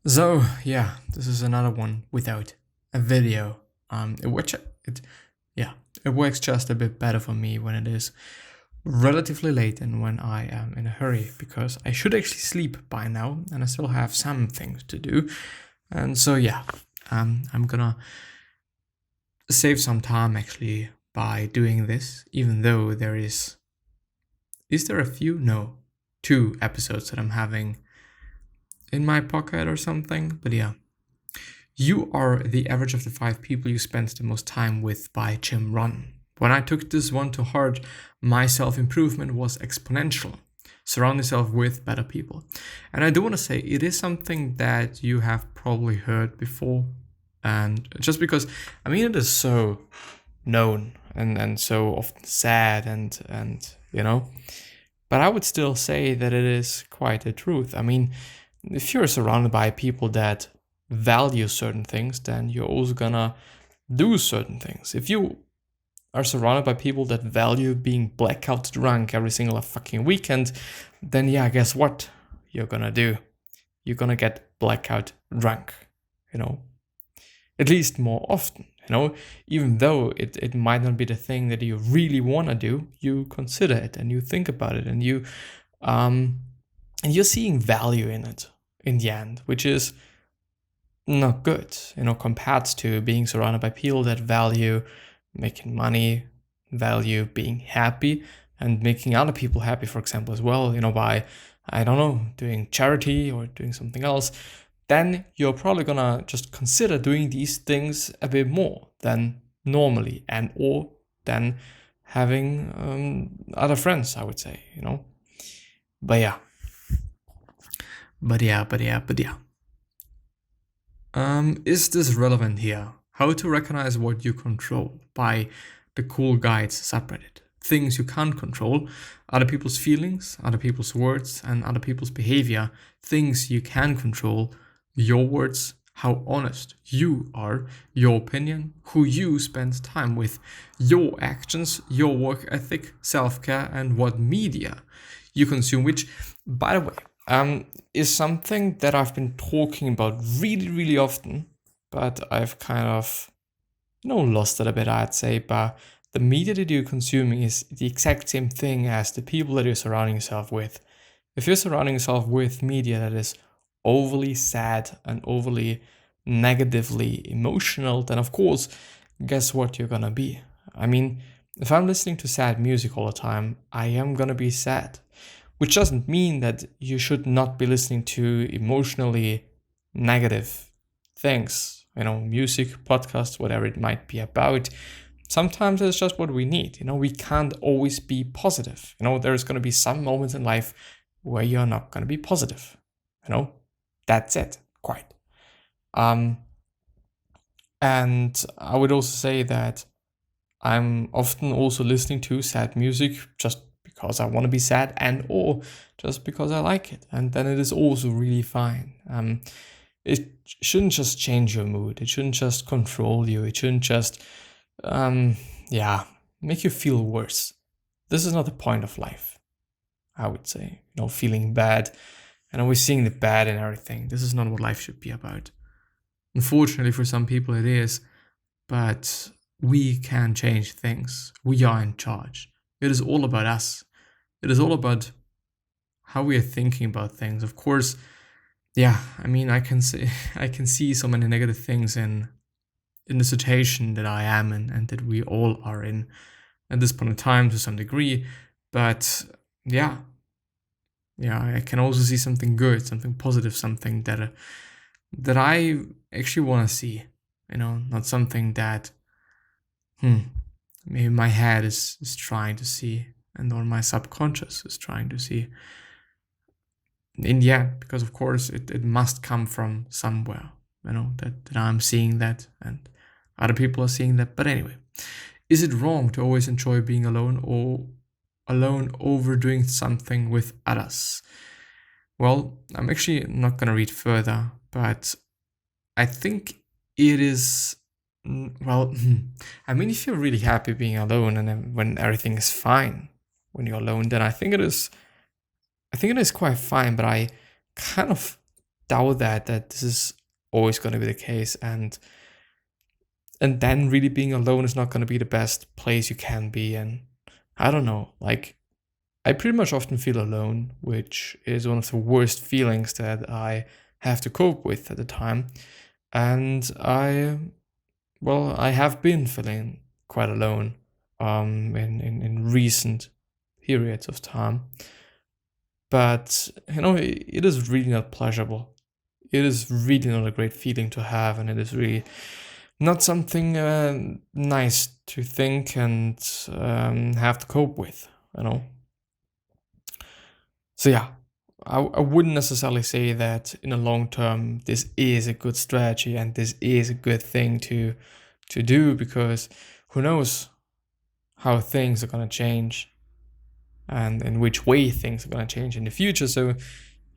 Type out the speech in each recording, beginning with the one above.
So yeah, this is another one without a video. Which it works just a bit better for me when it is relatively late and when I am in a hurry because I should actually sleep by now and I still have some things to do. And so yeah, I'm gonna save some time actually by doing this, even though there is there a few? No, 2 episodes that I'm having in my pocket or something. But yeah, you are the average of the 5 people you spend the most time with by Jim Rohn. When I took this one to heart, my self-improvement was exponential. Surround yourself with better people. And I do want to say it is something that you have probably heard before. And just because, it is so known and so often said and but I would still say that it is quite the truth. If you're surrounded by people that value certain things, then you're also gonna do certain things. If you are surrounded by people that value being blackout drunk every single fucking weekend, then yeah, guess what you're gonna do? You're gonna get blackout drunk, at least more often. Even though it might not be the thing that you really want to do, you consider it and you think about it and you're seeing value in it in the end, which is not good, compared to being surrounded by people that value making money, value being happy and making other people happy, for example, as well, by, doing charity or doing something else. Then you're probably gonna just consider doing these things a bit more than normally and or than having other friends, I would say, But yeah. Is this relevant here? How to recognize what you control by the Cool Guides subreddit. Things you can't control, other people's feelings, other people's words, and other people's behavior. Things you can control, your words, how honest you are, your opinion, who you spend time with, your actions, your work ethic, self-care, and what media you consume, which, by the way, is something that I've been talking about really, really often, but I've kind of, lost it a bit, I'd say. But the media that you're consuming is the exact same thing as the people that you're surrounding yourself with. If you're surrounding yourself with media that is overly sad and overly negatively emotional, then of course, guess what you're gonna be? If I'm listening to sad music all the time, I am gonna be sad. Which doesn't mean that you should not be listening to emotionally negative things, music, podcasts, whatever it might be about. Sometimes it's just what we need. We can't always be positive. There's going to be some moments in life where you're not going to be positive. That's it, quite. And I would also say that I'm often also listening to sad music just because I want to be sad and or just because I like it. And then it is also really fine. It shouldn't just change your mood. It shouldn't just control you. It shouldn't just, make you feel worse. This is not the point of life, I would say. Feeling bad and always seeing the bad in everything. This is not what life should be about. Unfortunately, for some people it is, but we can change things. We are in charge. It is all about us. It is all about how we are thinking about things. Of course, I can see so many negative things in the situation that I am in and that we all are in at this point in time to some degree. But I can also see something good, something positive, something that I actually want to see. Not something that maybe my head is trying to see and or my subconscious is trying to see. In the end, because of course it must come from somewhere, that I'm seeing that and other people are seeing that. But anyway, is it wrong to always enjoy being alone or alone over doing something with others? Well, I'm actually not going to read further, but I think it is, if you're really happy being alone and then when everything is fine when you're alone, then I think it is quite fine. But I kind of doubt that this is always going to be the case, and then really being alone is not going to be the best place you can be. And I don't know, like, I pretty much often feel alone, which is one of the worst feelings that I have to cope with at the time. And I have been feeling quite alone in recent periods of time. But, it is really not pleasurable. It is really not a great feeling to have, and it is really not something nice to think and have to cope with, So yeah, I wouldn't necessarily say that in the long term this is a good strategy and this is a good thing to do, because who knows how things are going to change and in which way things are going to change in the future. So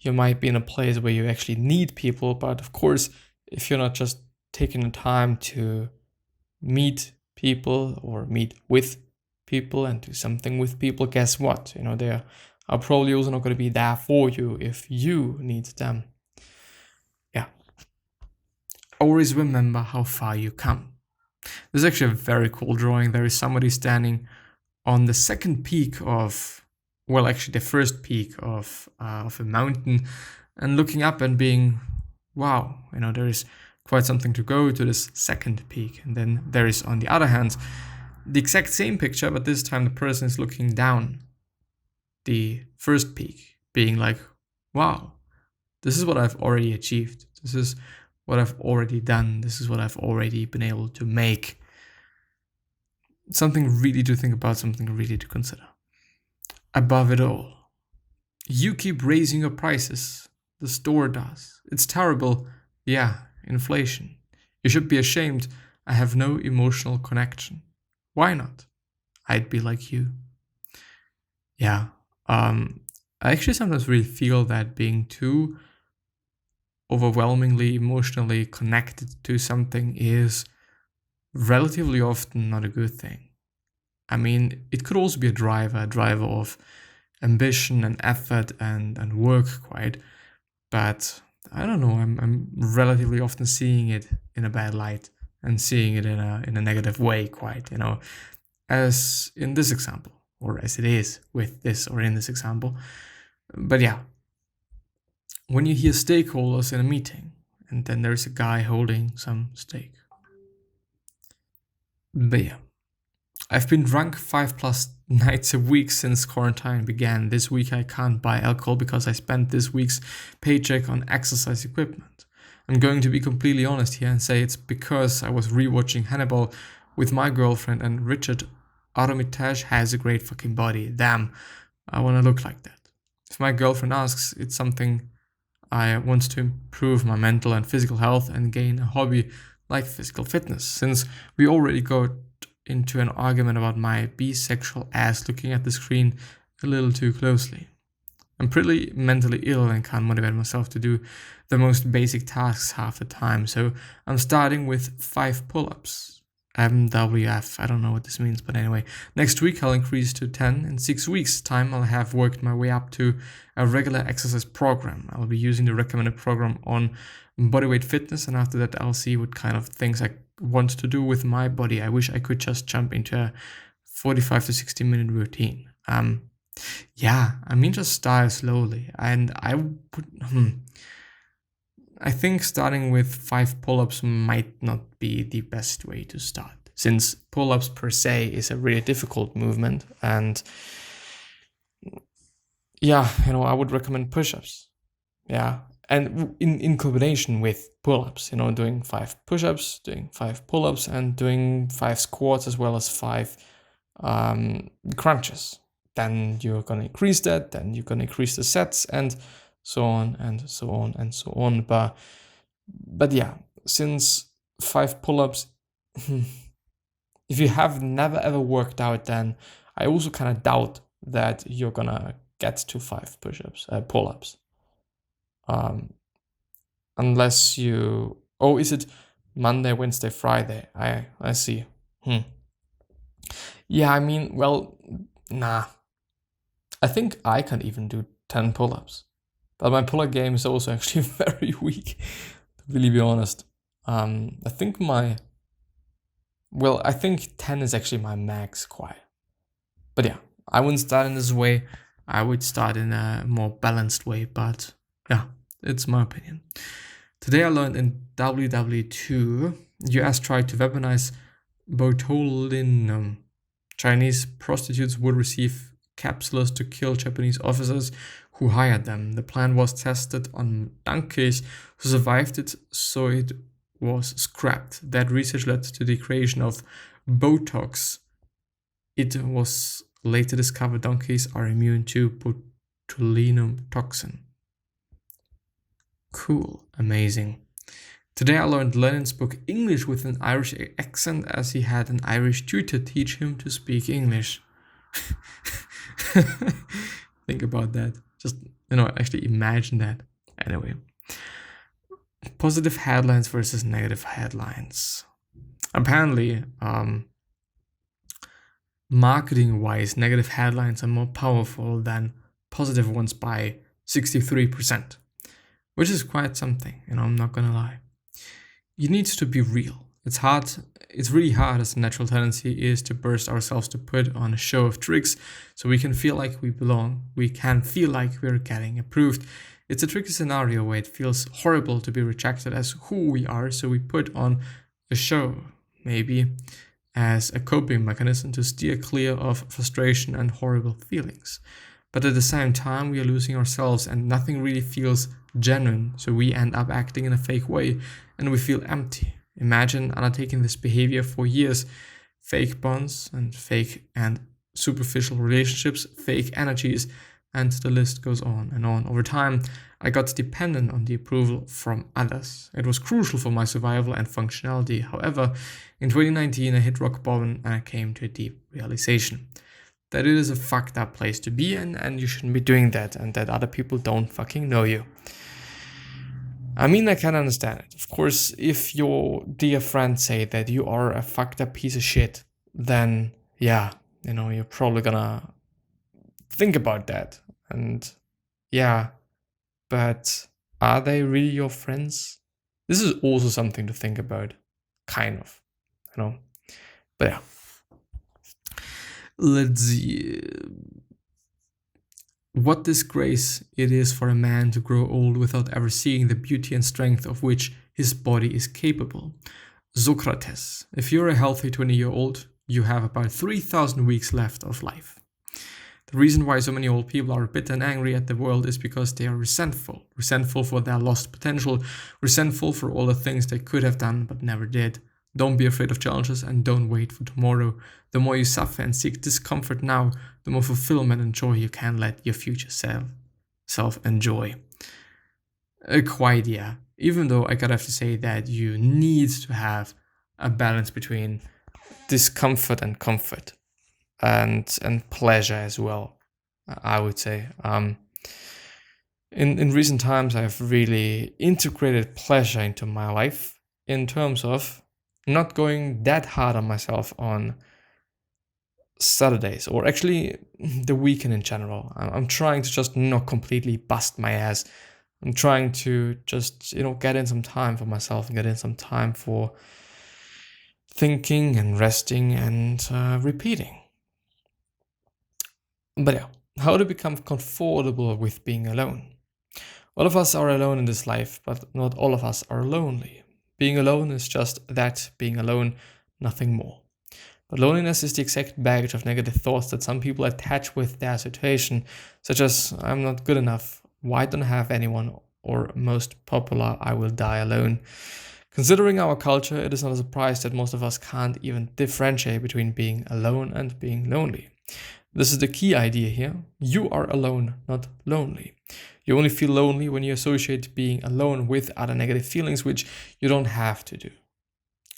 you might be in a place where you actually need people, but of course, if you're not just taking the time to meet people or meet with people and do something with people, guess what? They are probably also not going to be there for you if you need them. Yeah. Always remember how far you come. This is actually a very cool drawing. There is somebody standing on the second peak of, the first peak of a mountain, and looking up and being, wow, there is quite something to go to this second peak. And then there is, on the other hand, the exact same picture, but this time the person is looking down the first peak, being like, wow, this is what I've already achieved. This is what I've already done. This is what I've already been able to make. Something really to think about, something really to consider. Above it all, you keep raising your prices. The store does. It's terrible. Yeah, inflation. You should be ashamed. I have no emotional connection. Why not? I'd be like you. Yeah. I actually sometimes really feel that being too overwhelmingly emotionally connected to something is relatively often not a good thing. I mean, it could also be a driver of ambition and effort and work, quite. But I don't know, I'm relatively often seeing it in a bad light and seeing it in a negative way, quite, as in this example, or as it is with this or in this example. But yeah, when you hear stakeholders in a meeting and then there's a guy holding some steak. But yeah, I've been drunk 5+ nights a week since quarantine began. This week I can't buy alcohol because I spent this week's paycheck on exercise equipment. I'm going to be completely honest here and say it's because I was rewatching Hannibal with my girlfriend, and Richard Armitage has a great fucking body. Damn, I want to look like that. If my girlfriend asks, it's something I want to improve my mental and physical health and gain a hobby like physical fitness, since we already got into an argument about my bisexual ass looking at the screen a little too closely. I'm pretty mentally ill and can't motivate myself to do the most basic tasks half the time, so I'm starting with 5 pull-ups. MWF, I don't know what this means, but anyway. Next week I'll increase to 10. In 6 weeks' time I'll have worked my way up to a regular exercise program. I'll be using the recommended program on bodyweight fitness, and after that I'll see what kind of things I want to do with my body. I wish I could just jump into a 45 to 60 minute routine. Just start slowly. And I think starting with 5 pull-ups might not be the best way to start, since pull-ups per se is a really difficult movement. And I would recommend push-ups. Yeah. And in combination with pull-ups, doing 5 push-ups, doing 5 pull-ups, and doing 5 squats as well as 5 crunches. Then you're going to increase that, then you're going to increase the sets, and so on and so on and so on. But yeah, since 5 pull-ups, if you have never ever worked out, then I also kind of doubt that you're going to get to 5 pull-ups. Unless you... Oh, is it Monday, Wednesday, Friday? I see. Yeah, nah. I think I can't even do 10 pull-ups. But my pull-up game is also actually very weak, to really be honest. I think I think 10 is actually my max quite. But yeah, I wouldn't start in this way. I would start in a more balanced way, but yeah, it's my opinion. Today I learned in WW2, US tried to weaponize botulinum. Chinese prostitutes would receive capsules to kill Japanese officers who hired them. The plan was tested on donkeys who survived it, so it was scrapped. That research led to the creation of Botox. It was later discovered donkeys are immune to botulinum toxin. Cool, amazing. Today I learned Lennon spoke English with an Irish accent as he had an Irish tutor teach him to speak English. Think about that. Just, actually imagine that. Anyway. Positive headlines versus negative headlines. Apparently, marketing-wise, negative headlines are more powerful than positive ones by 63%, which is quite something, I'm not gonna lie. You need to be real. It's really hard, as the natural tendency is to burst ourselves to put on a show of tricks so we can feel like we belong. We can feel like we're getting approved. It's a tricky scenario where it feels horrible to be rejected as who we are, so we put on a show, maybe as a coping mechanism to steer clear of frustration and horrible feelings. But at the same time, we are losing ourselves and nothing really feels genuine, so we end up acting in a fake way and we feel empty. Imagine undertaking this behavior for years. Fake bonds and fake and superficial relationships, fake energies, and the list goes on and on. Over time, I got dependent on the approval from others. It was crucial for my survival and functionality. However, in 2019, I hit rock bottom and I came to a deep realization that it is a fucked up place to be in and you shouldn't be doing that, and that other people don't fucking know you. I mean, I can understand it. Of course, if your dear friends say that you are a fucked up piece of shit, then yeah, you're probably gonna think about that. And yeah, but are they really your friends? This is also something to think about, kind of, But yeah. Let's see. What disgrace it is for a man to grow old without ever seeing the beauty and strength of which his body is capable. Socrates. If you're a healthy 20-year-old, you have about 3,000 weeks left of life. The reason why so many old people are bitter and angry at the world is because they are resentful. Resentful for their lost potential, resentful for all the things they could have done but never did. Don't be afraid of challenges and don't wait for tomorrow. The more you suffer and seek discomfort now, the more fulfillment and joy you can let your future self enjoy. Quite, yeah. Even though I gotta have to say that you need to have a balance between discomfort and comfort, and pleasure as well, I would say. In recent times, I've really integrated pleasure into my life in terms of not going that hard on myself on Saturdays, or actually the weekend in general. I'm trying to just not completely bust my ass. I'm trying to just, get in some time for myself and get in some time for thinking and resting and repeating. But yeah, how to become comfortable with being alone. All of us are alone in this life, but not all of us are lonely. Being alone is just that, being alone, nothing more. But loneliness is the exact baggage of negative thoughts that some people attach with their situation, such as, I'm not good enough, why don't I have anyone, or most popular, I will die alone. Considering our culture, it is not a surprise that most of us can't even differentiate between being alone and being lonely. This is the key idea here. You are alone, not lonely. You only feel lonely when you associate being alone with other negative feelings, which you don't have to do.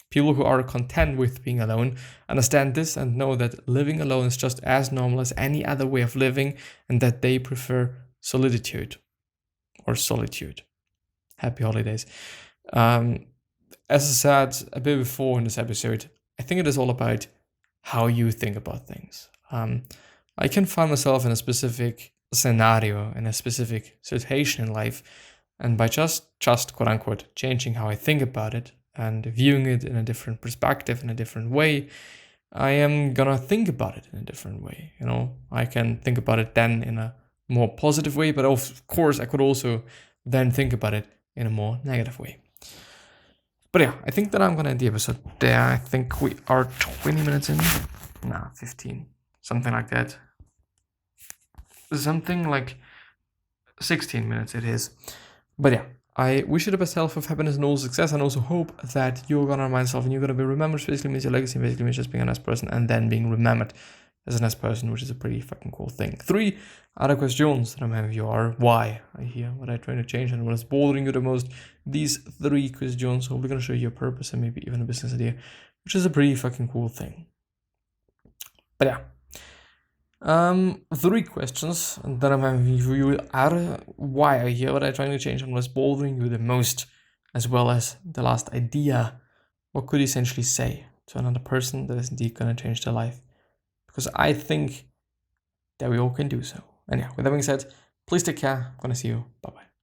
People who are content with being alone understand this and know that living alone is just as normal as any other way of living, and that they prefer solitude or solitude. Happy holidays. As I said a bit before in this episode, I think it is all about how you think about things. I can find myself in a specific scenario, in a specific situation in life, and by just quote unquote changing how I think about it and viewing it in a different perspective, in a different way, I am gonna think about it in a different way. I can think about it then in a more positive way, but of course I could also then think about it in a more negative way. But yeah, I think that I'm gonna end the episode there. I think we are 20 minutes in. 15. Something like that. Something like 16 minutes it is. But yeah, I wish you the best health of happiness and all success, and also hope that you're gonna remind yourself and you're gonna be remembered. Basically means your legacy, basically means just being a nice person and then being remembered as a nice person, which is a pretty fucking cool thing. 3 other questions that I'm having you are: why are you here? What are you trying to change? And what is bothering you the most? These 3 questions hopefully gonna show you a purpose and maybe even a business idea, which is a pretty fucking cool thing. But yeah. 3 questions that I'm having for you are: why are you here? What are you trying to change? And what's bothering you the most? As well as the last idea, what could you essentially say to another person that is indeed going to change their life? Because I think that we all can do so. And yeah, with that being said, please take care. I'm going to see you. Bye-bye.